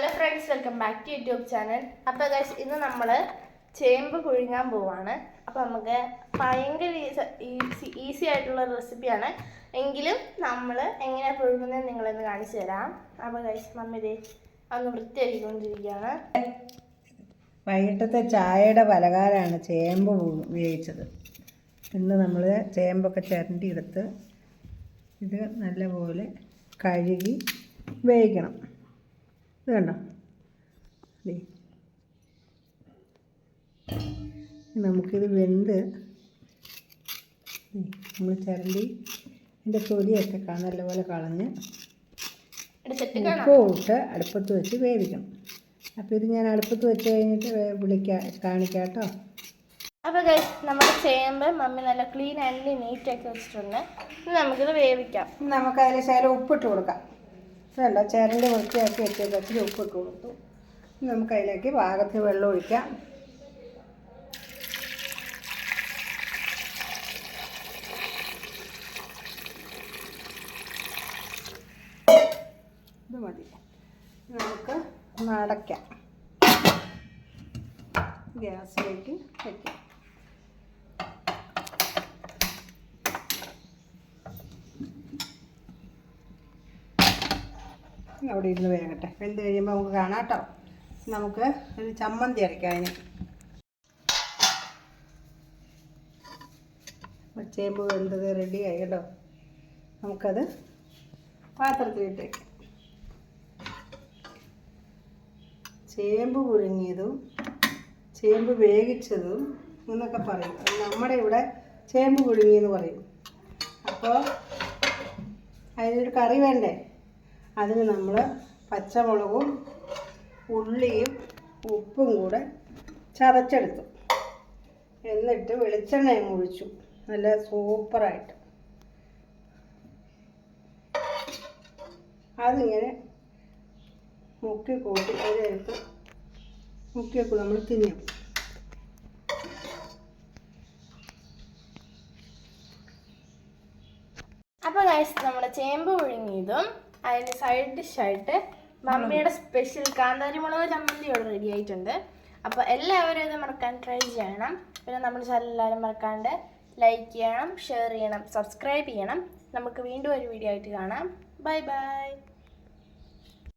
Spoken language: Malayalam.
Hello friends, welcome back to YouTube channel. അപ്പോൾ ഗൈസ്, ഇന്ന് നമ്മൾ ചേമ്പ് പുഴുങ്ങാൻ പോവാണ്. അപ്പോൾ നമുക്ക് ഭയങ്കര ഈസി ആയിട്ടുള്ള റെസിപ്പിയാണ്. എങ്കിലും നമ്മൾ എങ്ങനെയാണ് പുഴുങ്ങുന്നത് നിങ്ങളൊന്ന് കാണിച്ചു തരാം. അപ്പോൾ ഗൈസ്, മമ്മി ദേ ഒന്ന് വൃത്തിയാക്കിക്കൊണ്ടിരിക്കുകയാണ്. വൈകിട്ടത്തെ ചായയുടെ പലഹാരമാണ് ചേമ്പ് വേവിച്ചത്. ഇന്ന് നമ്മൾ ചേമ്പൊക്കെ ചിരണ്ടിയെടുത്ത് ഇത് നല്ലപോലെ കഴുകി വേവിക്കണം. ഇത് കണ്ടോ, നമുക്കിത് വെന്ത് നമ്മൾ ചിരണ്ടി ഇതിൻ്റെ തൊലിയൊക്കെ നല്ലപോലെ കളഞ്ഞ് ഉപ്പ് ഇട്ട് അടുപ്പത്ത് വെച്ച് വേവിക്കണം. അപ്പോൾ ഇത് ഞാൻ അടുപ്പത്ത് വെച്ച് കഴിഞ്ഞിട്ട് കാണിക്കാം കേട്ടോ. അപ്പോൾ ഗൈസ്, നമ്മുടെ ചേമ്പ് മമ്മി നല്ല ക്ലീൻ ആൻഡ് നീറ്റാക്കി വെച്ചിട്ടുണ്ട്. നമുക്കിത് വേവിക്കാം. നമുക്കതിൽ ശകലം ഉപ്പിട്ട് കൊടുക്കാം. വേണ്ട, ചിരണ്ടി വൃത്തിയാക്കി വെച്ച് ഉപ്പിട്ട് കൊടുത്തു. നമുക്ക് അതിലേക്ക് പാകത്തിന് വെള്ളം ഒഴിക്കാം. ഇത് മതി. നമുക്ക് അടയ്ക്കാം. ഗ്യാസിലേക്ക് വയ്ക്കാം. അവിടെ ഇരുന്ന് വേകട്ടെ. വെന്ത് കഴിയുമ്പോൾ നമുക്ക് കാണാം കേട്ടോ. നമുക്ക് ഒരു ചമ്മന്തി അരയ്ക്കാം. അതിന് ചേമ്പ് വെന്തത് റെഡിയായി കേട്ടോ. നമുക്കത് പാത്രത്തിലിട്ട് വയ്ക്കാം. ചേമ്പ് പുഴുങ്ങിയതും ചേമ്പ് വേവിച്ചതും എന്നൊക്കെ പറയും. നമ്മുടെ ഇവിടെ ചേമ്പ് പുഴുങ്ങിയെന്ന് പറയും. അപ്പോൾ അതിനൊരു കറി വേണ്ടേ? അതിന് നമ്മൾ പച്ചമുളകും ഉള്ളിയും ഉപ്പും കൂടെ ചതച്ചെടുത്തു. എന്നിട്ട് വെളിച്ചെണ്ണയും ഒഴിച്ചു. നല്ല സൂപ്പറായിട്ട് അതിങ്ങനെ മുക്കിക്കൂട്ടി അതിനകത്ത് മുക്കിയൊക്കെ നമ്മൾ തിന്നും. അപ്പോൾ ഗൈസ്, നമ്മുടെ ചേമ്പ് പുഴുങ്ങിയതും അതിന് സൈഡ് ഡിഷായിട്ട് മമ്മിയുടെ സ്പെഷ്യൽ കാന്താരി മുളക് ചമ്മന്തി ഇവിടെ റെഡി ആയിട്ടുണ്ട്. അപ്പോൾ എല്ലാവരും ഇത് മറക്കാൻ ട്രൈ ചെയ്യണം. പിന്നെ നമ്മുടെ ചാനൽ എല്ലാവരും മറക്കാണ്ട് ലൈക്ക് ചെയ്യണം, ഷെയർ ചെയ്യണം, സബ്സ്ക്രൈബ് ചെയ്യണം. നമുക്ക് വീണ്ടും ഒരു വീഡിയോ ആയിട്ട് കാണാം. Bye bye.